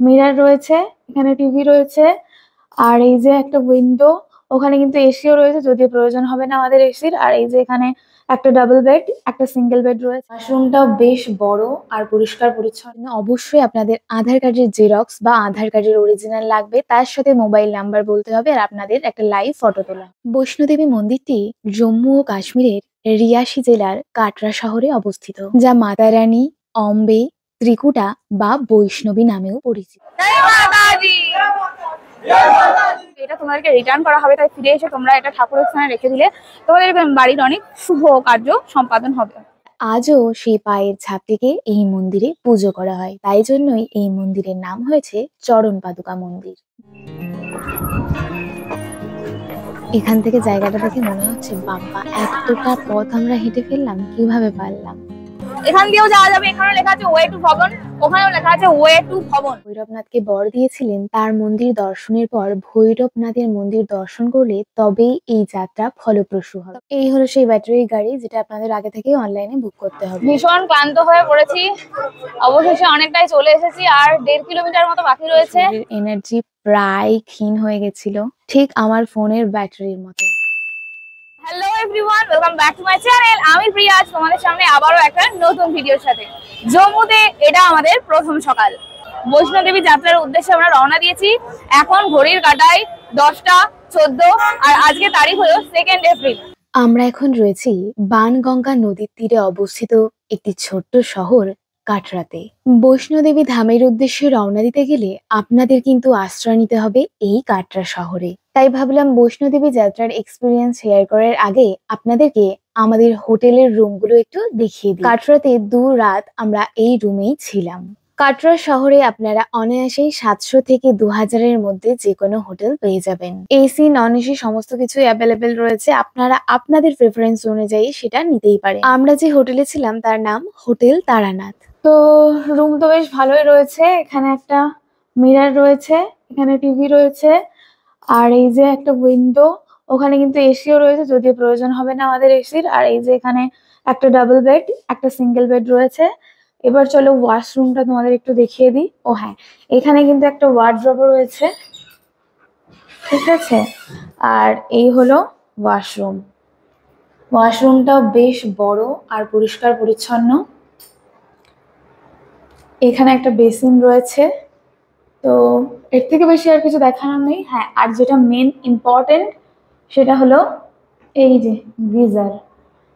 Mirror রয়েছে, এখানে TV রয়েছে, আর এই যে একটা উইন্ডো, ওখানে কিন্তু এসিও রয়েছে, যদিও প্রয়োজন হবে না আমাদের এসির। আর এই যে এখানে একটা ডাবল বেড, একটা সিঙ্গেল বেড রয়েছে। ওয়াশরুমটাও বেশ বড় আর পরিষ্কার পরিচ্ছন্ন। অবশ্যই আপনাদের আধার কার্ডের জেরক্স বা আধার কার্ডের অরিজিনাল লাগবে, তার সাথে মোবাইল নাম্বার বলতে হবে, আর আপনাদের একটা লাইভ ফটো তোলা। বৈষ্ণোদেবী মন্দিরটি জম্মু ও কাশ্মীরের রিয়াসি জেলার কাটরা শহরে অবস্থিত, যা মাতা রানী, অম্বে, ত্রিকুটা বা বৈষ্ণবী নামেও পরিচিত। এটা তোমাদেরকে রিটার্ন করা হবে, তাই ফিরে এসে তোমরা এটা ঠাকুরের স্থানে রেখে দিলে তোমাদের বাড়ির অনেক শুভ কার্য সম্পাদন হবে। আজও সেই পায়ের ছাপ থেকে এই মন্দিরে পুজো করা হয়, তাই জন্যই এই মন্দিরের নাম হয়েছে চরণ পাদুকা মন্দির। এখান থেকে জায়গাটা দেখে মনে হচ্ছে বাবা, এতটা পথ আমরা হেঁটে ফেললাম, কিভাবে পারলাম। এখান দিয়েও যাওয়া যাবে, এখানে লেখা আছে ওয়ে টু ভবন, ওখানেও লেখা আছে ওয়ে টু ভবন। ভৈরবনাথকে বর দিয়েছিলেন তার মন্দির দর্শনের পর ভৈরবনাথের মন্দির দর্শন করলে তবেই এই যাত্রা ফলপ্রসূ হবে। এই হলো সেই ব্যাটারি গাড়ি, যেটা আপনাদের আগে থেকেই অনলাইনে বুক করতে হবে। ভীষণ ক্লান্ত হয়ে পড়েছি, অবশেষে অনেকটাই চলে এসেছি, আর 1.5 কিলোমিটার মতো বাকি রয়েছে। এনার্জি প্রায় ক্ষীণ হয়ে গেছিল, ঠিক আমার ফোনের ব্যাটারির মতো। Hello everyone, welcome back to my channel. আমি প্রিয়া, আজ তোমাদের সামনে আবারও একটা নতুন ভিডিওর সাথে। জম্মুতে এটা আমাদের প্রথম সকাল। বৈষ্ণোদেবী যাত্রার উদ্দেশ্যে আমরা রওনা দিয়েছি। এখন ঘড়ির কাঁটায় 10টা 14, আর আজকে তারিখ হলো 2 এপ্রিল। আমরা এখন রয়েছি বানগঙ্গা নদীর তীরে অবস্থিত একটি ছোট্ট শহর কাটরাতে। বৈষ্ণোদেবী ধামের উদ্দেশ্যে রওনা দিতে গেলে আপনাদের কিন্তু আশ্রয় নিতে হবে এই কাটরা শহরে। তাই ভাবলাম বৈষ্ণোদেবী যাত্রার এক্সপিরিয়েন্স শেয়ার করার আগে আপনাদেরকে আমাদের হোটেলের রুমগুলো একটু দেখিয়ে দিই। কাটরাতে 2 রাত আমরা এই রুমেই ছিলাম। কাটরা শহরে আপনারা অনায়াসেই 700 থেকে 2000-এর মধ্যে যে কোনো হোটেল পেয়ে যাবেন। এসি, নন এসি সমস্ত কিছুই অ্যাভেলেবেল রয়েছে, আপনারা আপনাদের প্রেফারেন্স অনুযায়ী সেটা নিতেই পারেন। আমরা যে হোটেলে ছিলাম তার নাম হোটেল তারানাথ। তো রুম তো বেশ ভালোই রয়েছে, এখানে একটা মিরর রয়েছে, এখানে টিভি রয়েছে, আর এই যে একটা উইন্ডো, ওখানে কিন্তু এসিও রয়েছে, যদিও প্রয়োজন হবে না আমাদের এসির। আর এই যে এখানে একটা ডাবল বেড, একটা সিঙ্গেল বেড রয়েছে। এবার চলো ওয়াশরুমটা তোমাদের একটু দেখিয়ে দিই। ও হ্যাঁ, এখানে কিন্তু একটা ওয়ার্ডরোবও রয়েছে, ঠিক আছে। আর এই হলো ওয়াশরুম। ওয়াশরুমটাও বেশ বড় আর পরিষ্কার পরিচ্ছন্ন। এখানে একটা বেসিন রয়েছে, তো এর থেকে বেশি আর কিছু দেখানোর নেই। হ্যাঁ, আর যেটা মেন ইম্পর্টেন্ট সেটা হলো এই যে গিজার।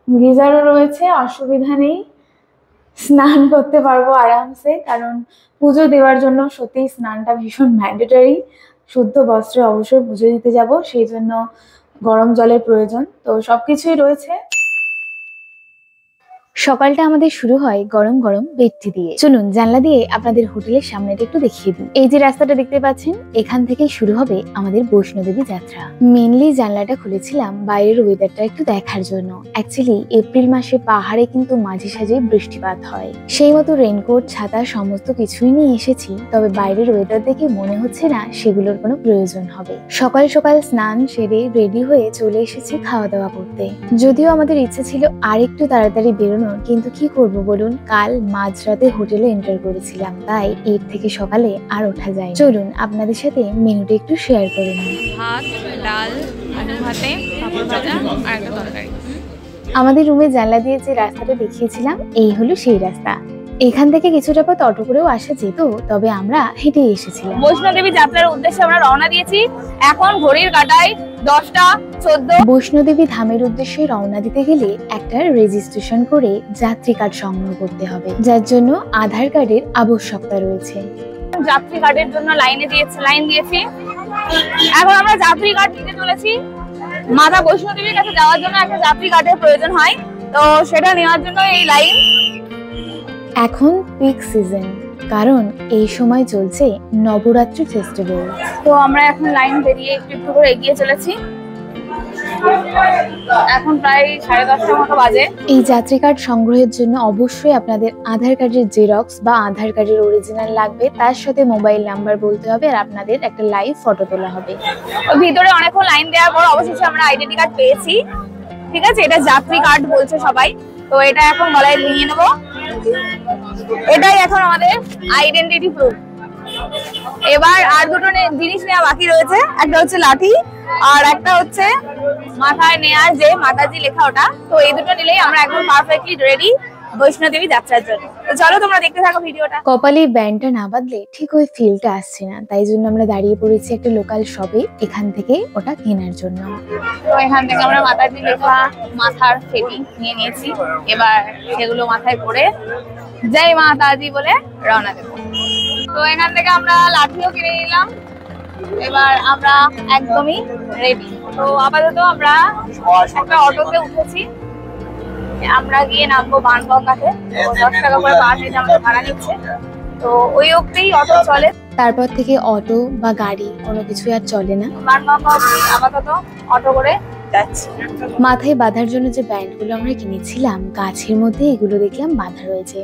গিজারও রয়েছে, অসুবিধা নেই, স্নান করতে পারবো আরামসে, কারণ পুজো দেওয়ার জন্য সত্যিই স্নানটা ভীষণ ম্যান্ডেটরি। শুদ্ধ বস্ত্রে অবশ্যই পুজো দিতে যাব, সেই জন্য গরম জলের প্রয়োজন। তো সবকিছুই রয়েছে। সকালটা আমাদের শুরু হয় গরম গরম বেডটি দিয়ে। চলুন জানলা দিয়ে আপনাদের হোটেলের সামনেটা একটু দেখিয়ে দিই। এই যে রাস্তাটা দেখতে পাচ্ছেন, এখান থেকেই শুরু হবে আমাদের বৈষ্ণোদেবী যাত্রা। মেনলি জানলাটা খুলেছিলাম বাইরের ওয়েদারটা একটু দেখার জন্য। অ্যাকচুয়ালি এপ্রিল মাসে পাহাড়ে কিন্তু মাঝে সাঝে বৃষ্টিপাত হয়, সেই মতো রেনকোট, ছাতা সমস্ত কিছুই নিয়ে এসেছি, তবে বাইরের ওয়েদার দেখে মনে হচ্ছে না সেগুলোর কোনো প্রয়োজন হবে। সকাল সকাল স্নান সেরে রেডি হয়ে চলে এসেছি খাওয়া দাওয়া করতে। যদিও আমাদের ইচ্ছে ছিল আর একটু তাড়াতাড়ি বেরোনো, কিন্তু কি করব বলুন, কাল মাঝরাতে হোটেলে এন্টার করেছিলাম, তাই এর থেকে সকালে আর ওঠা যায়। চলুন আপনাদের সাথে মেনুটা একটু শেয়ার করে নিই। ভাত, ডাল, আলু ভাতে, পাপড় ভাজা আর একটা তরকারি। আমাদের রুমে জানলা দিয়ে যে রাস্তাটা দেখিয়েছিলাম, এই হলো সেই রাস্তা। এখান থেকে কিছুটা পথ অটো করেও আসা যেত, তবে আমরা হেঁটে এসেছিলাম। বৈষ্ণোদেবী যাত্রার উদ্দেশ্যে আমরা রওনা দিয়েছি। এখন ঘড়ির কাঁটায় 10টা 14। বৈষ্ণোদেবী ধামের উদ্দেশ্যে রওনা দিতে গেলে একটা রেজিস্ট্রেশন করে যাত্রী কার্ড সংগ্রহ করতে হবে, যার জন্য আধার কার্ডের আবশ্যকতা রয়েছে। যাত্রী কার্ডের জন্য লাইন দিয়েছি। এখন আমরা যাত্রী কার্ড নিতে চলেছি। মাতা বৈষ্ণোদেবীর কাছে যাওয়ার জন্য একটা যাত্রী কার্ডের প্রয়োজন হয়, তো সেটা নেওয়ার জন্য এই লাইন। এখন পিক সিজন, কারণ এই সময় চলছে নবরাত্রি ফেস্টিভ্যাল। তো আমরা এখন লাইন পেরিয়ে একটু একটু করে এগিয়ে চলেছি। এখন প্রায় 10:30টার মতো বাজে। এই যাত্রী কার্ড সংগ্রহের জন্য অবশ্যই আপনাদের আধার কার্ডের জেরক্স বা আধার কার্ডের অরিজিনাল লাগবে, তার সাথে মোবাইল নাম্বার বলতে হবে, আর আপনাদের একটা লাইভ ফটো তোলা হবে। ভিতরে অনেকক্ষণ লাইন দেওয়ার পর অবশেষে আমরা আইডেন্টি কার্ড পেয়েছি। ঠিক আছে, এটা যাত্রী কার্ড বলছে সবাই, তো এটা এখন গলায় নিয়ে নেব। এটাই এখন আমাদের আইডেন্টিটি প্রুফ। এবার আর দুটো জিনিস নেওয়া বাকি রয়েছে, একটা হচ্ছে লাঠি আর একটা হচ্ছে মাথায় নেয়ার যে মাতাজি লেখা ওটা। তো এই দুটো নিলেই আমরা একদম পারফেক্টলি রেডি বৈষ্ণোদেবী যাত্রার জন্য। তো চলো তোমরা দেখতে থাকো ভিডিওটা। কপালে ব্যান্ডটা না বাঁধলে ঠিক ওই ফিলটা আসছে না, তাই জন্য আমরা দাঁড়িয়ে পড়েছি একটা লোকাল শপে এখান থেকে ওটা কেনার জন্য। তো এখান থেকে আমরা মাতাজি লেখা মাথার ফেটি নিয়ে নিয়েছি, এবার সেগুলো মাথায় পরে জয় মাতাজি বলে রওনা দেবো। তো এখান থেকে আমরা লাঠিও কিনে নিলাম, এবার আমরা একদমই রেডি। তো আপাতত আমরা একটা অটোতে উঠেছি, আমরা গিয়ে নামবো বানবগাতে। 10 টাকা করে পার হেড আমাদের ভাড়া নিচ্ছে, তো ওই অবধি অটো চলে। তারপর থেকে অটো বা গাড়ি কোনো কিছু আর চলে না, বানবগা অবধি আপাতত অটো করে যাচ্ছি। মাথায় বাঁধার জন্য যে ব্যান্ডগুলো আমরা কিনেছিলাম গাছের মধ্যে এগুলো দেখলাম বাঁধা রয়েছে।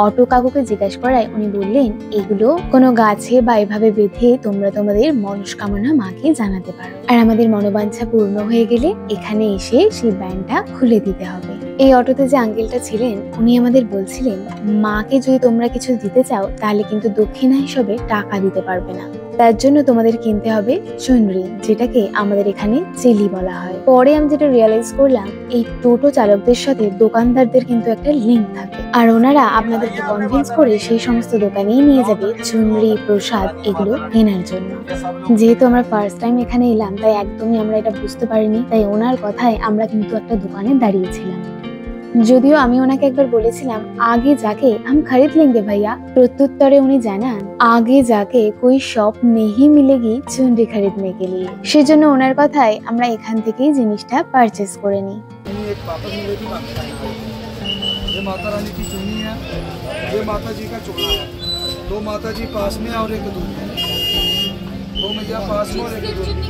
অটো কাকুকে জিজ্ঞাসা করায় উনি বললেন এগুলো কোনো গাছে বা এভাবে বেঁধে তোমরা তোমাদের মনস্কামনা মাকে জানাতে পারো, আর আমাদের মনোবাঞ্ছা পূর্ণ হয়ে গেলে এখানে এসে সেই ব্যান্ডটা খুলে দিতে হবে। এই অটোতে যে আঙ্কেলটা ছিলেন উনি আমাদের বলছিলেন মাকে যদি তোমরা কিছু দিতে চাও তাহলে কিন্তু দক্ষিণা হিসেবে টাকা দিতে পারবে না, তার জন্য তোমাদের কিনতে হবে চুনরি, যেটাকে আমাদের এখানে চেলি বলা হয়। পরে আমি যেটা রিয়েলাইজ করলাম এই টোটো চালকদের সাথে দোকানদারদের কিন্তু একটা লিঙ্ক থাকে, আর ওনারা আপনাদেরকে কনভিন্স করে সেই সমস্ত দোকানেই নিয়ে যাবে চুনরি প্রসাদ এগুলো কেনার জন্য। যেহেতু আমরা ফার্স্ট টাইম এখানে এলাম তাই একদমই আমরা এটা বুঝতে পারিনি, তাই ওনার কথায় আমরা কিন্তু একটা দোকানে দাঁড়িয়েছিলাম। যদিও আমি ওনাকে একবার বলেছিলাম আগে যাকে हम खरीद लेंगे भैया, প্রত্যুত্তরে উনি জানান আগে যাকে कोई शॉप नहीं मिलेगी चुनरी खरीदने के लिए। সেজন্য ওনার কথায় আমরা এখান থেকেই জিনিসটা পারচেজ করে নিই। ये माता रानी की चुन्नी है, ये माता जी का चोला है। दो माता जी पास में और एक दूर में, दो मैया पास में और एक दूर में।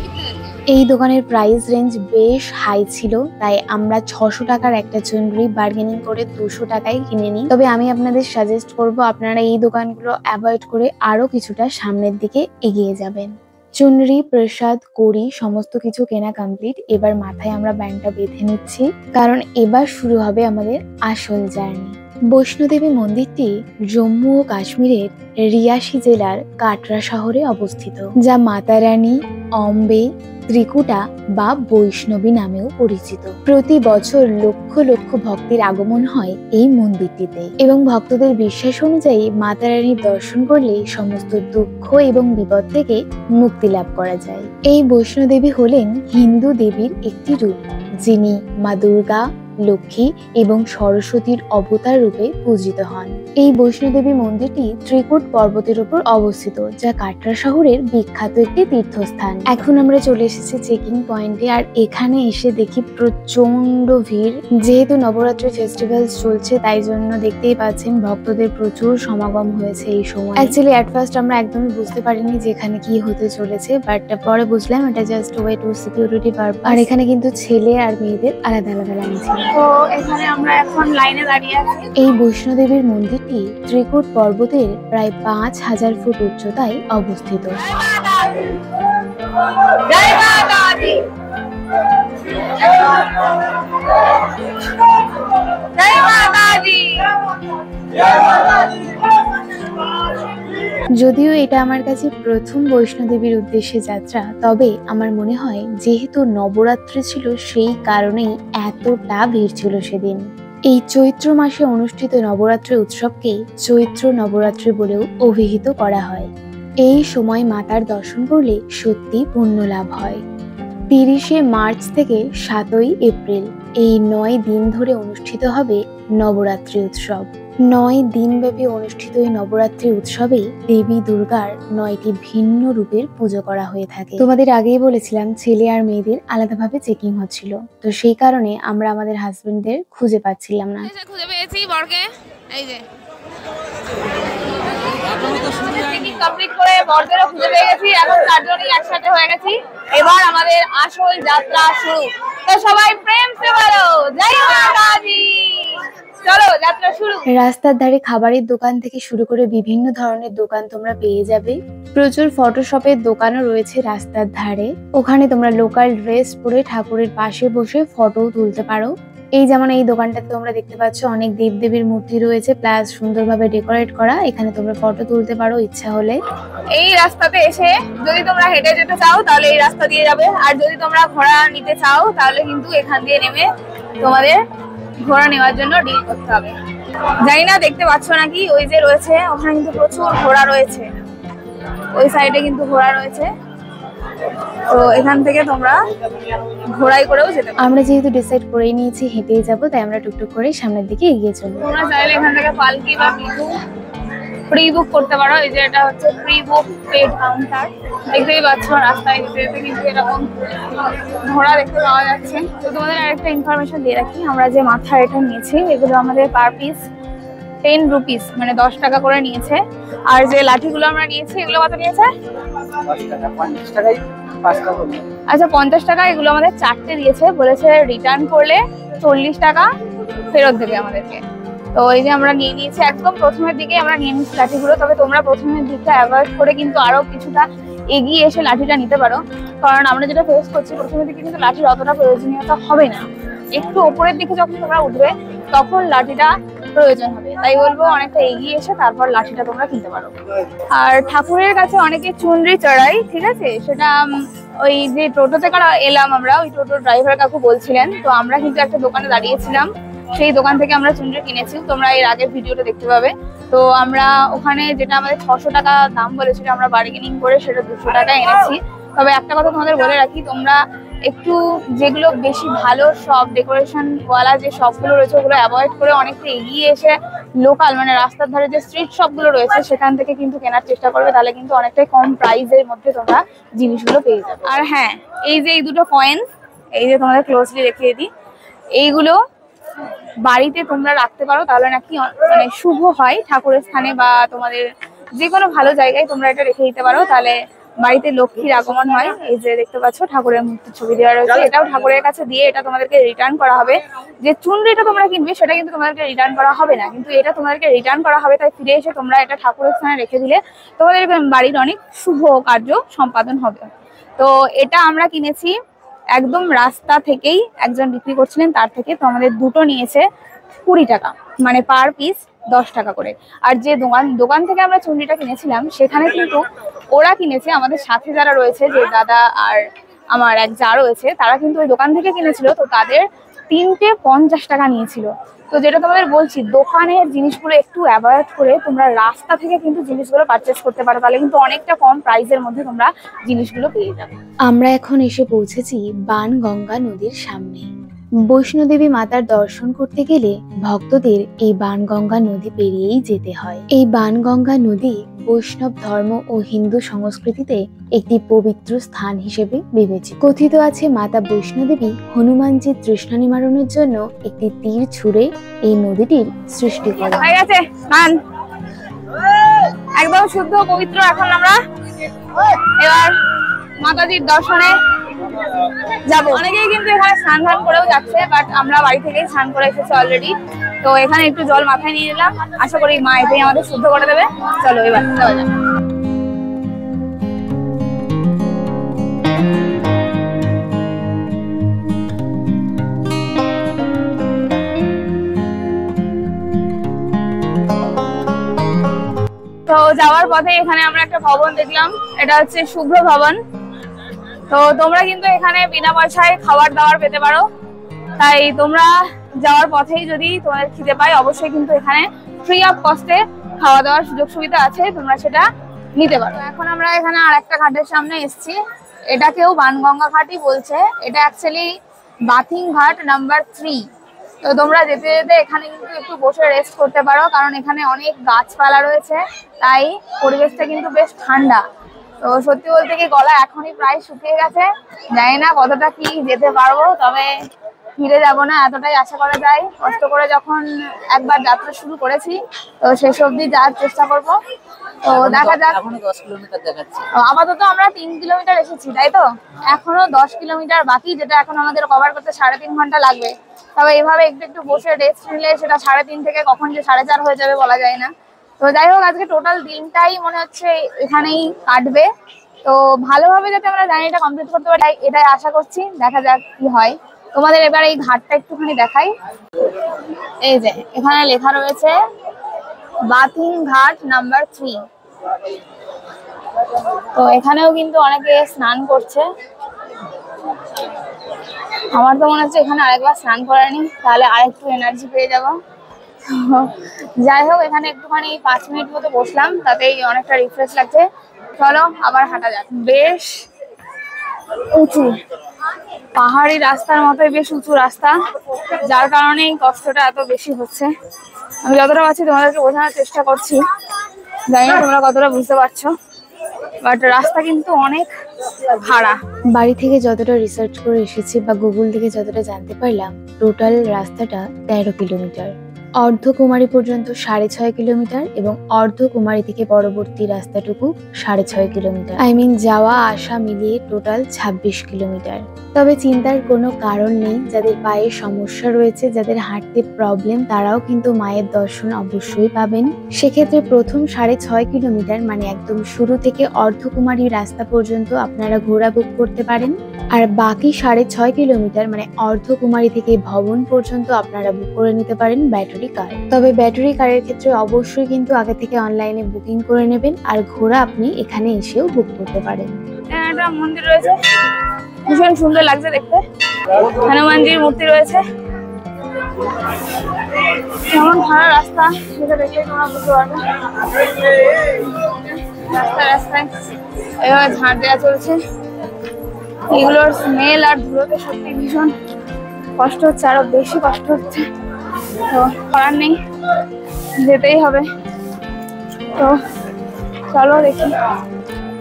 এই দোকানের প্রাইস রেঞ্জ বেশ হাই ছিল, তাই আমরা 600 টাকার একটা চুনরি বার্গেনিং করে 200 টাকায় কিনে নিই। তবে আমি আপনাদের সাজেস্ট করব আপনারা এই দোকানগুলো অ্যাভয়েড করে আরো কিছুটা সামনের দিকে এগিয়ে যাবেন। চুনরি প্রসাদ করি সমস্ত কিছু কেনা কমপ্লিট, এবার মাথায় আমরা ব্যান্ডটা বেঁধে নিচ্ছি, কারণ এবার শুরু হবে আমাদের আসল জার্নি। বৈষ্ণোদেবী মন্দিরটি জম্মু ও কাশ্মীরের রিয়াসি জেলার কাটরা শহরে অবস্থিত, যা মাতা রানী, অম্বে, ত্রিকুটা বা বৈষ্ণবী নামেও পরিচিত। প্রতি বছর লক্ষ লক্ষ ভক্তের আগমন হয় এই মন্দিরটিতে, এবং ভক্তদের বিশ্বাস অনুযায়ী মাতা রানীর দর্শন করলে সমস্ত দুঃখ এবং বিপদ থেকে মুক্তি লাভ করা যায়। এই বৈষ্ণোদেবী হলেন হিন্দু দেবীর একটি রূপ, যিনি মা দুর্গা, লক্ষ্মী এবং সরস্বতীর অবতার রূপে পূজিত হন। এই বৈষ্ণোদেবী মন্দিরটি ত্রিকুট পর্বতের উপর অবস্থিত, যা কাটরা শহরের বিখ্যাত একটি তীর্থস্থান। এখন আমরা চলে এসেছি চেকিং পয়েন্টে, আর এখানে এসে দেখি প্রচন্ড ভিড়। যেহেতু নবরাত্রি ফেস্টিভ্যাল চলছে তাই জন্য দেখতেই পাচ্ছেন ভক্তদের প্রচুর সমাগম হয়েছে এই সময়। অ্যাকচুয়ালি এট ফার্স্ট আমরা একদমই বুঝতে পারিনি যে এখানে কি হতে চলেছে, বাট পরে বুঝলাম এটা just way to security purpose. আর এখানে কিন্তু ছেলে আর মেয়েদের আলাদা আলাদা লাইন ছিল। তো এখানে আমরা এখন লাইনে দাঁড়িয়ে আছি। এই বৈষ্ণোদেবীর মন্দিরটি ত্রিকুট পর্বতের প্রায় 5000 ফুট উচ্চতায় অবস্থিত। জয় মাতাজি, জয় মাতাজি। যদিও এটা আমার কাছে প্রথম বৈষ্ণোদেবীর উদ্দেশ্যে যাত্রা, তবে আমার মনে হয় যেহেতু নবরাত্রি ছিল সেই কারণেই এতটা ভিড় ছিল সেদিন। এই চৈত্র মাসে অনুষ্ঠিত নবরাত্রি উৎসবকে চৈত্র নবরাত্রি বলেও অভিহিত করা হয়। এই সময় মাতার দর্শন করলে সত্যি পুণ্য লাভ হয়। 30শে মার্চ থেকে 7ই এপ্রিল এই 9 দিন ধরে অনুষ্ঠিত হবে নবরাত্রি উৎসব। 9 দিনব্যাপী অনুষ্ঠিত এই নবরাত্রি উৎসবে দেবী দুর্গার 9টি ভিন্ন রূপের পুজো করা হয়ে থাকে। তোমাদের আগেই বলেছিলাম ছেলে আর মেয়েদের আলাদাভাবে চেকিং হচ্ছিল, তো সেই কারণে আমরা আমাদের হাজবেন্ডদের খুঁজে পাচ্ছিলাম না। খুঁজে পেয়েছি বরকে, এই যে চেকিং কমপ্লিট করে বরদেরও খুঁজে পেয়ে গেছি। এখন চারজনই একসাথে হয়ে গেছি, এবার আমাদের আসল যাত্রা শুরু। তো সবাই প্রেম সে বলো জয় মাতাজি। চলো যাত্রা শুরু। রাস্তার ধারে খাবারের দোকান থেকে শুরু করে বিভিন্ন ধরনের দোকান তোমরা পেয়ে যাবে। প্রচুর ফটোশপের দোকানও রয়েছে রাস্তার ধারে, ওখানে তোমরা লোকাল ড্রেস পরে ঠাকুরের পাশে বসে ফটো তুলতে পারো। এই যেমন এই দোকানটাতে তোমরা দেখতে পাচ্ছ অনেক দেবদেবীর মূর্তি রয়েছে, প্লাস সুন্দরভাবে ডেকোরেট করা। এখানে তোমরা ফটো তুলতে পারো ইচ্ছা হলে। এই রাস্তাতে এসে যদি তোমরা হেঁটে যেতে চাও তাহলে এই রাস্তা দিয়ে যাবে, আর যদি তোমরা ঘোড়া নিতে চাও তাহলে কিন্তু এখান দিয়ে নেমে তোমাদের ঘোড়া নেওয়ার জন্য ডিল করতে হবে। জানি না দেখতে পাচ্ছ নাকি, ওই যে রয়েছে ওখানে কিন্তু প্রচুর ঘোড়া রয়েছে, ওই সাইডে কিন্তু ঘোড়া রয়েছে। তো এখান থেকে তোমরা ঘোড়ায় করেও যেতে পারো। আমরা যেহেতু ডিসাইড করেই নিয়েছি হেঁটেই যাবো, তাই আমরা টুকটুক করে সামনের দিকে এগিয়ে চলবো। তোমরা চাইলে এখান থেকে পালকি বা প্রি বুক করতে পারো। এই যে এটা হচ্ছে প্রি বুক পেড কাউন্টার, দেখতেই পাচ্ছ রাস্তায় যেতে যেতে কিন্তু এরকম ঘোড়া দেখতে পাওয়া যাচ্ছে। তো তোমাদের আরেকটা ইনফরমেশন দিয়ে রাখি, আমরা যে মাথার এটা নিয়েছি এগুলো আমাদের পার পিস 10 রুপিস, মানে 10 টাকা করে নিয়েছে। আর যে লাঠিগুলো আমরা নিয়েছি এগুলো কত নিয়েছে? 10 টাকা, 50 টাকায় 5টা হবে। আচ্ছা 50 টাকা। এগুলো আমাদের 4টে দিয়েছে, বলেছে রিটার্ন করলে 40 টাকা ফেরত দেবে আমাদেরকে। তো এই যে আমরা নিয়ে নিয়েছি, একদম প্রথমের দিকে আমরা নিয়ে নিচ্ছি লাঠিগুলো। তবে তোমরা প্রথমের দিকটা অ্যাভয়েড করে কিন্তু আরো কিছুটা এগিয়ে এসে লাঠিটা নিতে পারো, কারণ আমরা যেটা ফেস করছি প্রথমের দিকে কিন্তু লাঠির অতটা প্রয়োজনীয়তা হবে না। একটু ওপরের দিকে যখন তোমরা উঠবে তখন লাঠিটা প্রয়োজন হবে, তাই বলবো অনেকটা এগিয়ে এসে তারপর লাঠিটা তোমরা কিনতে পারো। আর ঠাকুরের কাছে অনেকে চুনরি চড়াই, ঠিক আছে, সেটা ওই যে টোটোতে করা এলাম আমরা, ওই টোটো ড্রাইভার কাকু বলছিলেন। তো আমরা কিন্তু একটা দোকানে দাঁড়িয়েছিলাম, সেই দোকান থেকে আমরা চুনরি কিনেছি, তোমরা এর আগের ভিডিওটা দেখতে পাবে। তো আমরা ওখানে যেটা আমাদের 600 টাকা দাম বলেছিল, আমরা বার্গেনিং করে সেটা 200 টাকা এনেছি। তবে একটা কথা তোমাদের বলে রাখি, তোমরা একটু যেগুলো বেশি ভালো সব ডেকোরেশন ওয়ালা যে শপগুলো রয়েছে ওগুলো অ্যাভয়েড করে অনেকটা এগিয়ে এসে লোকাল মানে রাস্তার ধারে যে স্ট্রিট শপগুলো রয়েছে সেখান থেকে কিন্তু কেনার চেষ্টা করবে, তাহলে কিন্তু অনেকটাই কম প্রাইসের মধ্যে তোমরা জিনিসগুলো পেয়ে যাবে। আর হ্যাঁ, এই যে এই দুটো কয়েন্স, এই যে তোমাদের ক্লোজলি দেখিয়ে দিই, এইগুলো বাড়িতে তোমরা রাখতে পারো, তাহলে নাকি মানে শুভ হয় ঠাকুরের স্থানে বা তোমাদের যে কোনো ভালো জায়গায় তোমরা এটা রেখে দিতে পারো, তাহলে বাড়িতে লক্ষ্মীর আগমন হয়। এই যে দেখতে পাচ্ছ ঠাকুরের মূর্তির ছবি দেওয়া রয়েছে, এটাও ঠাকুরের কাছে দিয়ে এটা তোমাদেরকে রিটার্ন করা হবে। যে চুনরিটা তোমরা কিনবে সেটা কিন্তু তোমাদেরকে রিটার্ন করা হবে না, কিন্তু এটা তোমাদেরকে রিটার্ন করা হবে। তাই ফিরে এসে তোমরা এটা ঠাকুরের স্থানে রেখে দিলে তোমাদের বাড়ির অনেক শুভ কার্য সম্পাদন হবে। তো এটা আমরা কিনেছি একদম রাস্তা থেকেই, একজন বিক্রি করছিলেন তার থেকে। তো আমাদের দুটো নিয়েছে 20 টাকা, মানে পার পিস 10 টাকা করে। আর যে দোকান থেকে আমরা চুনরিটা কিনেছিলাম সেখানে কিন্তু ওরা কিনেছে, আমাদের সাথে যারা রয়েছে, যে দাদা আর আমার এক যা রয়েছে, তারা কিন্তু ওই দোকান থেকে কিনেছিল। তো তাদের 3টে 50 টাকা নিয়েছিল। তো যেটা তোমাদের বলছি, দোকানের জিনিসগুলো একটু অ্যাভয়েড করে তোমরা রাস্তা থেকে কিন্তু জিনিসগুলো পারচেস করতে পারো, তাহলে কিন্তু অনেকটা কম প্রাইসের মধ্যে তোমরা জিনিসগুলো পেয়ে যাবে। আমরা এখন এসে পৌঁছেছি বাণগঙ্গা নদীর সামনে। বৈষ্ণোদেবী মাতার দর্শন করতে গেলে ভক্তদের এই বাণগঙ্গা নদী পেরিয়েই যেতে হয়। এই বাণগঙ্গা নদী বৈষ্ণব ধর্ম ও হিন্দু সংস্কৃতিতে একটি পবিত্র স্থান হিসেবে বিবেচিত। কথিত আছে মাতা বৈষ্ণোদেবী হনুমানজির তৃষ্ণা নিবারণের জন্য একটি তীর ছুঁড়ে এই নদীটির সৃষ্টি করেন। হয়ে গেছে স্নান, একদম শুদ্ধ পবিত্র। এখন আমরা এবার মাতাজির দর্শনে যাব। অনেকেই কিন্তু এখানে স্নান ধান করেও যাচ্ছে, বাট আমরা বাড়ি থেকেই স্নান করে এসেছি অলরেডি। তো এখানে একটু জল মাথায় নিয়ে নিলাম, আশা করি মা এটাই আমাদের শুদ্ধ করে দেবে। চলো এবার যাওয়া যাক। তো যাওয়ার পথে এখানে আমরা একটা ভবন দেখলাম, এটা হচ্ছে শুভ্র ভবন। তো তোমরা কিন্তু এখানে বিনা পয়সায় খাবার দাবার পেতে পারো, তাই তোমরা যাওয়ার পথেই যদি তোমাদের খিদে পায় অবশ্যই কিন্তু এখানে ফ্রি অফ কস্টে খাওয়া দাওয়ার সুযোগ সুবিধা আছে, তোমরা সেটা নিতে পারো। এখন আমরা এখানে আর একটা ঘাটের সামনে এসেছি, এটাকেও বাণগঙ্গা ঘাটই বলছে। এটা অ্যাকচুয়ালি বাথিং ঘাট নাম্বার 3। তো তোমরা যেতে যেতে এখানে কিন্তু একটু বসে রেস্ট করতে পারো, কারণ এখানে অনেক গাছপালা রয়েছে, তাই পরিবেশটা কিন্তু বেশ ঠান্ডা। তো সত্যি বলতে কি গলা এখনই প্রায় শুকিয়ে গেছে, জানি না কতটা কি যেতে পারবো, তবে ফিরে যাব না এতটাই আশা করা যায়। কষ্ট করে যখন একবার যাত্রা শুরু করেছি তো শেষ অবধি যাওয়ার চেষ্টা করব। তো দেখা যাক। এখনো 10 কিলোমিটার দেখাচ্ছে। আপাতত আমরা 3 কিলোমিটার এসেছি, তাই তো এখনো 10 কিলোমিটার বাকি, যেটা এখন আমাদের কভার করতে 3.5 ঘন্টা লাগবে। তবে এইভাবে একটু একটু বসে রেস্ট নিলে সেটা 3.5 থেকে কখন যে 4.5 হয়ে যাবে বলা যায় না। তো যাই হোক, আজকে টোটাল দিনটাই মনে হচ্ছে এখানেই কাটবে। তো ভালোভাবে যাতে আমরা জার্নিটা কমপ্লিট করতে পারি এটাই আশা করছি, দেখা যাক কি হয়। তোমাদের এবার এই ঘাটটা একটুখানি দেখাই। এই যে এখানে লেখা রয়েছে বাথিং ঘাট নাম্বার 3। তো এখানেও কিন্তু অনেকে স্নান করছে। আমার তো মনে হচ্ছে এখানে আরেকবার স্নান করে নি, তাহলে আরেকটু এনার্জি পেয়ে যাবো। যাই হোক, এখানে একটুখানি 5 মিনিট মতো বসলাম, তাতেই অনেকটা রিফ্রেশ লাগছে। চলো আবার হাঁটা যাক। বেশ উঁচু পাহাড়ি রাস্তার মতোই বেশ উঁচু রাস্তা, যার কারণে এই কষ্টটা এত বেশি হচ্ছে। আমি যতটা পারছি তোমাদেরকে বোঝানোর চেষ্টা করছি, জানি না তোমরা কতটা বুঝতে পারছো, বাট রাস্তা কিন্তু অনেক খাড়া। বাড়ি থেকে যতটা রিসার্চ করে এসেছি বা গুগল থেকে যতটা জানতে পারলাম, টোটাল রাস্তাটা 13 কিলোমিটার। অর্ধকুমারী পর্যন্ত 6.5 কিলোমিটার এবং অর্ধকুমারী থেকে পরবর্তী রাস্তাটুকু 6.5 কিলোমিটার। যাওয়া আসা মিলিয়ে টোটাল 26 কিলোমিটার। তবে চিন্তার কোনো কারণ নেই, যাদের পায়ে সমস্যা রয়েছে, যাদের হাঁটতে প্রবলেম, তারাও কিন্তু মায়ের দর্শন অবশ্যই পাবেন। সেক্ষেত্রে প্রথম 6.5 কিলোমিটার মানে একদম শুরু থেকে অর্ধকুমারী রাস্তা পর্যন্ত আপনারা ঘোড়া বুক করতে পারেন, আর বাকি 6.5 কিলোমিটার মানে অর্ধকুমারী থেকে ভবন পর্যন্ত আপনারা বুক করে নিতে পারেন ব্যাটারি কার। তবে ব্যাটারি কারের ক্ষেত্রে অবশ্যই কিন্তু আগে থেকে অনলাইনে বুকিং করে নেবেন, আর ঘোড়া আপনি এখানে এসেও বুক করতে পারেন। একটা মন্দির রয়েছে, ভীষণ সুন্দর লাগছে দেখতে। হনুমানজির মূর্তি রয়েছে। কেমন ভালো রাস্তা সেটা দেখলে তোমরা বুঝতে পারবে। রাস্তায় এভাবে ঝাড় দেওয়া চলছে। এগুলোর স্মেল আর ধুলোতে সত্যি ভীষণ কষ্ট হচ্ছে, আরো বেশি কষ্ট হচ্ছে। তো করার নেই, যেতেই হবে। তো চলো দেখি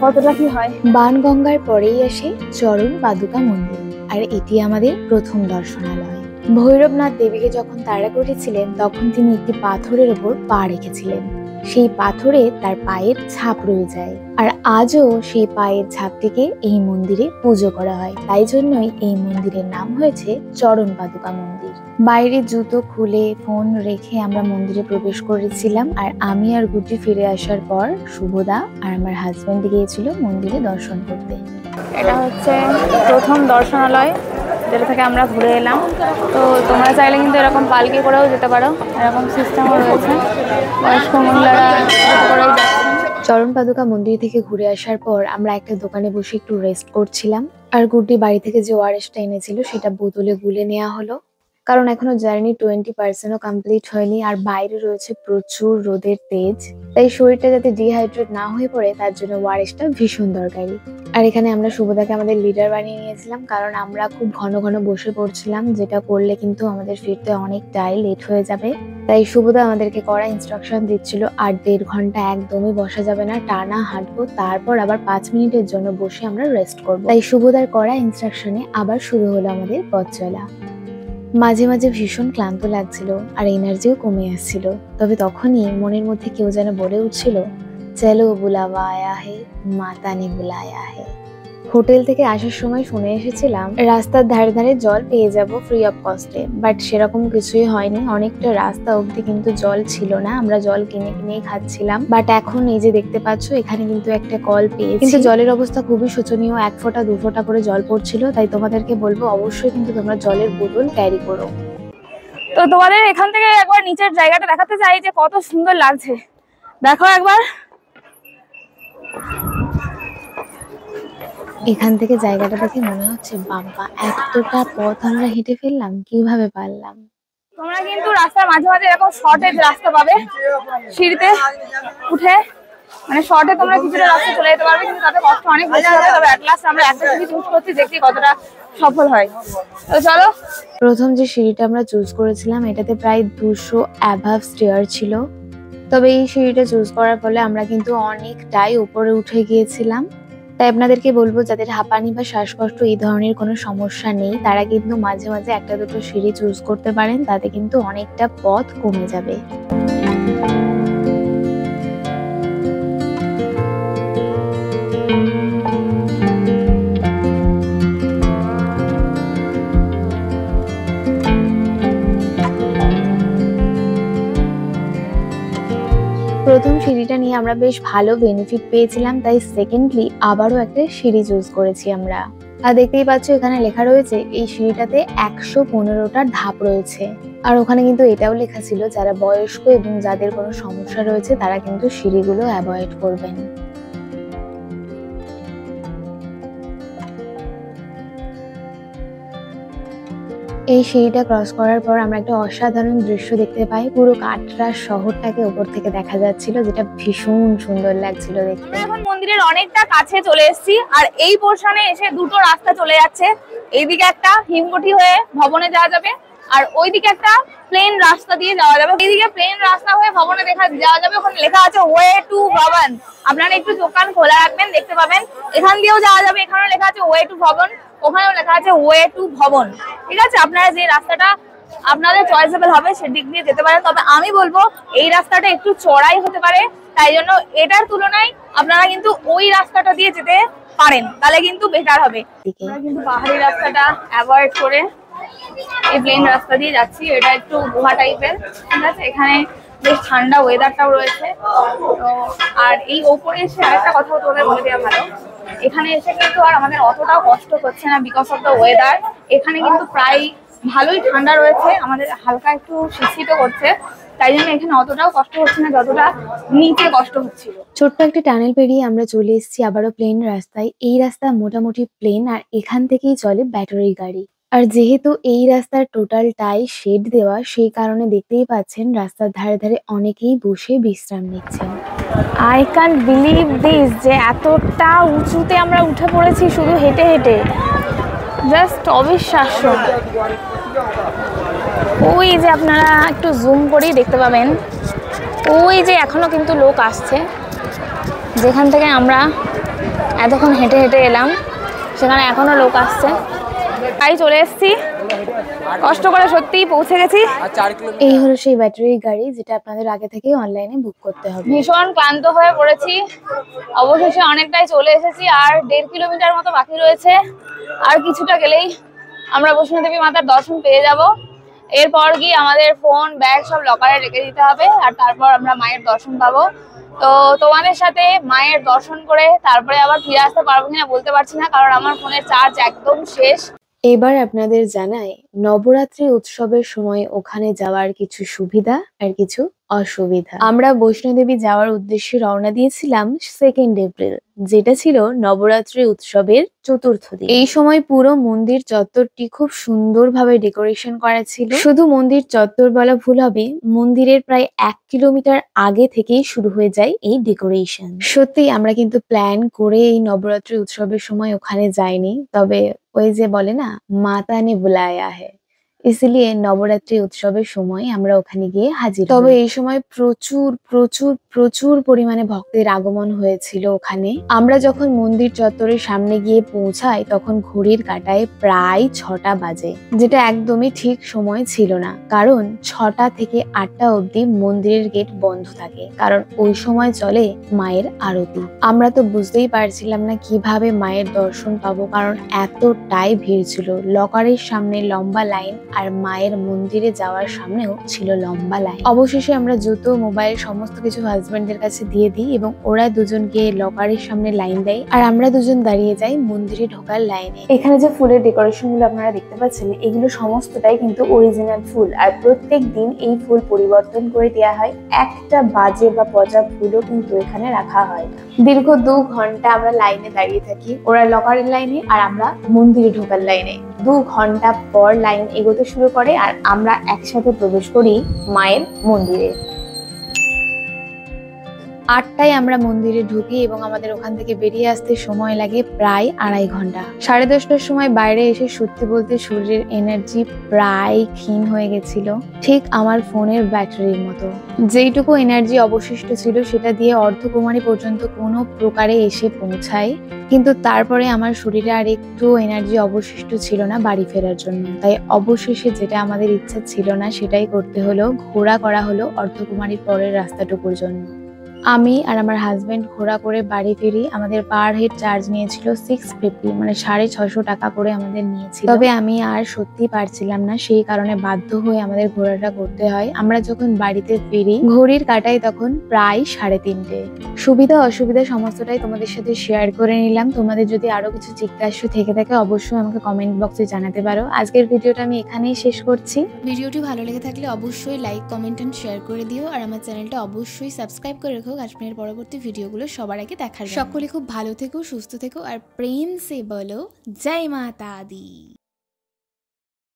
কতটা কি হয়। বাণগঙ্গার পরেই আসে চরণ পাদুকা মন্দির, আর এটি আমাদের প্রথম দর্শনালয়। ভৈরবনাথ দেবীকে যখন তাড়া করেছিলেন, তখন তিনি একটি পাথরের উপর পা রেখেছিলেন। সেই পাথরে তার পায়ের ছাপ রয়ে যায়, আর আজও সেই পায়ের ছাপটিকে এই মন্দিরে পুজো করা হয়। তাই জন্যই এই মন্দিরের নাম হয়েছে চরণ পাদুকা মন্দির। বাইরে জুতো খুলে ফোন রেখে আমরা মন্দিরে প্রবেশ করেছিলাম, আর আমি আর গুটি ফিরে আসার পর শুভদা আর আমার হাজবেন্ড গিয়েছিল মন্দিরে দর্শন করতে। এটা হচ্ছে প্রথম দর্শনালয়, যেটা থেকে আমরা ঘুরে এলাম। তো তোমরা চাইলে কিন্তু এরকম পালকি করেও যেতে পারো, এরকম সিস্টেমও রয়েছে। বয়স্ক মহিলারা করেই যাচ্ছেন। চরণ পাদুকা মন্দির থেকে ঘুরে আসার পর আমরা একটা দোকানে বসে একটু রেস্ট করছিলাম, আর গুড্ডি বাড়ি থেকে যে ওআরএসটা এনেছিল সেটা বোতলে গুলে নেওয়া হলো, কারণ এখনো জার্নি 20%ও কমপ্লিট হয়নি, আর বাইরে রয়েছে প্রচুর রোদের তেজ। তাই শরীরটা যাতে ডিহাইড্রেট না হয়ে পড়ে তার জন্য ওআরএসটা ভীষণ দরকারি। আর এখানে আমরা শুভদাকে আমাদের লিডার বানিয়ে নিয়েছিলাম, কারণ আমরা খুব ঘন ঘন বসে পড়ছিলাম, যেটা করলে কিন্তু আমাদের ফিরতে অনেকটাই লেট হয়ে যাবে। তাই শুভদা আমাদেরকে কড়া ইনস্ট্রাকশন দিচ্ছিল, আর 1.5 ঘন্টা একদমই বসা যাবে না, টানা হাঁটবো, তারপর আবার 5 মিনিটের জন্য বসে আমরা রেস্ট করবো। তাই শুভদার কড়া ইনস্ট্রাকশনে আবার শুরু হলো আমাদের পথ চলা। মাঝে মাঝে ভীষণ ক্লান্ত লাগছিল আর এনার্জিও কমে আসছিল, তবে তখনই মনের মধ্যে কেউ যেন বলে উঠছিল, চলো বুলাওয়া আয়া হে, মাতা নে বুলায়া হে। হোটেল থেকে আসার সময় শুনে এসেছিলাম রাস্তার ধারে ধারে জল পেয়ে যাব ফ্রি অফ কস্টে, বাট সেরকম কিছুই হয়নি। অনেকটা রাস্তা অবধি কিন্তু জল ছিল না, আমরা জল কিনে কিনেই খাচ্ছিলাম। বাট এখন এই যে দেখতে পাচ্ছ, এখানে কিন্তু একটা কল পেয়েছি, কিন্তু জলের অবস্থা খুবই শোচনীয়, 1 ফোঁটা 2 ফোঁটা করে জল পড়ছিল। তাই তোমাদেরকে বলবো অবশ্যই কিন্তু তোমরা জলের বোতল ক্যারি করো। তো তোমাদের এখান থেকে একবার নিচের জায়গাটা দেখাতে চাই যে কত সুন্দর লাগছে, দেখো একবার। এখান থেকে জায়গাটা দেখে মনে হচ্ছে বাবা, এতটা পথ আমরা হেঁটে ফেললাম, কিভাবে পারলাম। তোমরা কিন্তু রাস্তার মাঝে মাঝে এরকম শর্টেজ রাস্তা পাবে, সিঁড়িতে উঠে মানে শর্টে তোমরা কিছুটা রাস্তা চলে যেতে পারবে, কিন্তু তাতে কষ্ট অনেক বেশি হবে। তবে অ্যাট লাস্ট আমরা একটা সিঁড়ি চুজ করছি, দেখি কতটা সফল হয়। তো চলো। প্রথম যে সিঁড়িটা আমরা চুজ করেছিলাম, এটাতে প্রায় 200 অ্যাভাব স্টেয়ার ছিল। তবে এই সিঁড়িটা চুজ করার ফলে আমরা কিন্তু অনেকটাই উপরে উঠে গিয়েছিলাম। তাই আপনাদেরকে বলবো, যাদের হাঁপানি বা শ্বাসকষ্ট এই ধরনের কোনো সমস্যা নেই, তারা কিন্তু মাঝে মাঝে 1-2 সিঁড়ি চুজ করতে পারেন, তাতে কিন্তু অনেকটা পথ কমে যাবে। প্রথম সিঁড়িটা নিয়ে আমরা বেশ ভালো বেনিফিট পেয়েছিলাম, তাই সেকেন্ডলি আবারও একটা সিঁড়ি চুজ করেছি আমরা। আর দেখতেই পাচ্ছ এখানে লেখা রয়েছে এই সিঁড়িটাতে 115টা ধাপ রয়েছে। আর ওখানে কিন্তু এটাও লেখা ছিল যারা বয়স্ক এবং যাদের কোনো সমস্যা রয়েছে তারা কিন্তু সিঁড়িগুলো অ্যাভয়েড করবেন। এই সিঁড়িটা ক্রস করার পর আমরা একটা অসাধারণ দৃশ্য দেখতে পাই। পুরো কাটরা শহরটাকে উপর থেকে দেখা যাচ্ছিল, যেটা ভীষণ সুন্দর লাগছিল দেখতে। এখন মন্দিরের অনেকটা কাছে চলে এসেছি আর এই পোর্শনে এসে দুটো রাস্তা চলে যাচ্ছে। এইদিকে একটা হিমঘটি হয়ে ভবনে যাওয়া যাবে আর ওইদিকে একটা প্লেন রাস্তা দিয়ে যাওয়া যাবে। এইদিকে প্লেন রাস্তা হয়ে ভবনে যাওয়া যাবে, ওখানে লেখা আছে ওয়ে টু ভবন। আপনারা একটু দোকান খোলা রাখবেন, দেখতে পাবেন। এখান দিয়েও যাওয়া যাবে, এখানেও লেখা আছে ওয়ে টু ভবন, ওখানেও লেখা আছে ওয়ে টু ভবন। ঠিক আছে, আপনারা যে রাস্তাটা আপনাদের চয়েসেবল হবে সেদিক দিয়ে যেতে পারেন। তবে আমি বলবো এই রাস্তাটা একটু চড়াই হতে পারে, তাই জন্য এটার তুলনায় আপনারা কিন্তু ওই রাস্তাটা দিয়ে যেতে পারেন, তাহলে কিন্তু বেটার হবে। আমরা কিন্তু পাহাড়ি রাস্তাটা অ্যাভয়েড করে এই প্লেন রাস্তা দিয়ে যাচ্ছি। এটা একটু গুহা টাইপের, ঠিক আছে। এখানে বেশ ঠান্ডা ওয়েদারটাও রয়েছে। তো আর এই ওপরে এসে আরেকটা কথা তোমাদের বলে দেওয়া ভালো, এখানে এসে কিন্তু আর আমাদের অতটাও কষ্ট হচ্ছে না বিকজ অফ দ্য ওয়েদার। এখানে কিন্তু প্রায় ভালোই ঠান্ডা রয়েছে, আমাদের হালকা একটু শীত করছে, তাই জন্য এখানে অতটাও কষ্ট হচ্ছে না যতটা নিচে কষ্ট হচ্ছিল। ছোট্ট একটা টানেল পেরিয়ে আমরা চলে এসেছি আবারও প্লেন রাস্তায়। এই রাস্তা মোটামুটি প্লেন আর এখান থেকেই চলে ব্যাটারি গাড়ি। আর যেহেতু এই রাস্তার টোটালটাই শেড দেওয়া, সেই কারণে দেখতেই পাচ্ছেন রাস্তার ধারে ধারে অনেকেই বসে বিশ্রাম নিচ্ছেন। আই ক্যান্ট বিলিভ দিস যে এতটা উঁচুতে আমরা উঠে পড়েছি শুধু হেঁটে হেঁটে, জাস্ট অবিশ্বাস্য। ওই যে আপনারা একটু জুম করেই দেখতে পাবেন, ওই যে এখনো কিন্তু লোক আসছে। যেখান থেকে আমরা এতক্ষণ হেঁটে হেঁটে এলাম সেখানে এখনো লোক আসছে। তাই চলে এসেছি, কষ্ট করে সত্যিই পৌঁছে গেছি। এই হলো সেই ব্যাটারি গাড়ি যেটা আপনাদের আগে থেকেই অনলাইনে বুক করতে হবে। ভীষণ ক্লান্ত হয়ে পড়েছি, অবশেষে অনেকটাই চলে এসেছি। আর 1.5 কিলোমিটার মতো বাকি রয়েছে, আর কিছুটা গেলেই আমরা বৈষ্ণো দেবী মাতার দর্শন পেয়ে যাব। এরপর গিয়ে আমাদের ফোন ব্যাগ সব লকারে রেখে দিতে হবে, আর তারপর আমরা মায়ের দর্শন পাবো। তো তোমাদের সাথে মায়ের দর্শন করে তারপরে আবার ফিরে আসতে পারবো কিনা বলতে পারছি না, কারণ আমার ফোনের চার্জ একদম শেষ। এবার আপনাদের জানাই নবরাত্রি উৎসবের সময় ওখানে যাওয়ার কিছু সুবিধা আর কিছু অসুবিধা। আমরা বৈষ্ণো দেবী যাওয়ার উদ্দেশ্যে রওনা দিয়েছিলাম 2 এপ্রিল, যেটা ছিল নবরাত্রি উৎসবের চতুর্থ দিন। এই সময় পুরো মন্দির চত্বরটি খুব সুন্দরভাবে ডেকোরেশন করা ছিল। শুধু মন্দির চত্বর বলা ভুল হবে, মন্দিরের প্রায় 1 কিলোমিটার আগে থেকেই শুরু হয়ে যায় এই ডেকোরেশন। সত্যি আমরা কিন্তু প্ল্যান করে এই নবরাত্রি উৎসবের সময় ওখানে যাইনি, তবে ওই যে বলে না মাতা নে বুলায়া হ্যায়, ইসলিয়ে নবরাত্রি উৎসবের সময় আমরা ওখানে গিয়ে হাজির। তবে এই সময় প্রচুর প্রচুর প্রচুর পরিমাণে ভক্তের আগমন হয়েছিল ওখানে। আমরা যখন মন্দির চত্বরের সামনে গিয়ে পৌঁছাই তখন ঘড়ির কাঁটায় প্রায় 6টা বাজে, যেটা একদমই ঠিক সময় ছিল না, কারণ 6টা থেকে 8টা অবধি মন্দিরের গেট বন্ধ থাকে, কারণ ওই সময় চলে মায়ের আরতি। আমরা তো বুঝতেই পারছিলাম না কিভাবে মায়ের দর্শন পাবো, কারণ এতটাই ভিড় ছিল। লকারের সামনে লম্বা লাইন, আর মায়ের মন্দিরে যাওয়ার সামনেও ছিল লম্বা লাইন। অবশেষে আমরা জুতো, মোবাইল সমস্ত কিছু হাজবেন্ডের কাছে দিয়ে দিই এবং ওরা দুজন গিয়ে লকারের সামনে লাইন দেয়, আর আমরা দুজন দাঁড়িয়ে যাই মন্দিরে ঢোকার লাইনে। এখানে যে ফুলের ডেকোরেশন গুলো আপনারা দেখতে পাচ্ছেন, এগুলো সমস্তটাই কিন্তু অরিজিনাল ফুল, আর প্রত্যেক দিন এই ফুল পরিবর্তন করে দেওয়া হয়। একটা বাজে বা পচা ফুলও কিন্তু এখানে রাখা হয় না। দীর্ঘ 2 ঘন্টা আমরা লাইনে দাঁড়িয়ে থাকি, ওরা লকারের লাইনে আর আমরা মন্দিরে ঢোকার লাইনে। 2 ঘন্টা পর লাইন এগোতে শুরু করে আর আমরা একসাথে প্রবেশ করি মায়ের মন্দিরে। 8টায় আমরা মন্দিরে ঢুকি এবং আমাদের ওখান থেকে বেরিয়ে আসতে সময় লাগে প্রায় 2.5 ঘন্টা। 10:30টার সময় বাইরে এসে সত্যি বলতে শরীরের এনার্জি প্রায় ক্ষীণ হয়ে গেছিল, ঠিক আমার ফোনের ব্যাটারির মতো। যেইটুকু এনার্জি অবশিষ্ট ছিল সেটা দিয়ে অর্ধকুমারী পর্যন্ত কোনো প্রকারে এসে পৌঁছায়, কিন্তু তারপরে আমার শরীরে আর একটু এনার্জি অবশিষ্ট ছিল না বাড়ি ফেরার জন্য। তাই অবশেষে যেটা আমাদের ইচ্ছা ছিল না সেটাই করতে হলো, ঘোরা করা হলো অর্ধকুমারীর পরের রাস্তাটুকুর জন্য। আমি আর আমার হাজবেন্ড ঘোরা করে বাড়ি ফিরি। আমাদের পার হেড চার্জ নিয়েছিল 650, মানে 650 টাকা করে আমাদের নিয়েছিল। তবে আমি আর সত্যি পারছিলাম না, সেই কারণে বাধ্য হয়ে আমাদের ঘোরাটা করতে হয়। আমরা যখন বাড়িতে ফিরি ঘড়ির কাঁটায় তখন প্রায় 3:30। সুবিধা অসুবিধা সমস্তটাই তোমাদের সাথে শেয়ার করে নিলাম। তোমাদের যদি আরো কিছু জিজ্ঞাসা থেকে থাকে অবশ্যই আমাকে কমেন্ট বক্সে জানাতে পারো। আজকের ভিডিওটা আমি এখানেই শেষ করছি। ভিডিওটি ভালো লেগে থাকলে অবশ্যই লাইক, কমেন্ট এন্ড শেয়ার করে দিও। আর আমার চ্যানেলটা অবশ্যই সাবস্ক্রাইব করে রেখো কাশ্মীরের পরবর্তী ভিডিওগুলো সবার আগে দেখার জন্য। সকলে খুব ভালো থেকো, সুস্থ থেকো আর প্রেম সে বলো জয় মাতা দি।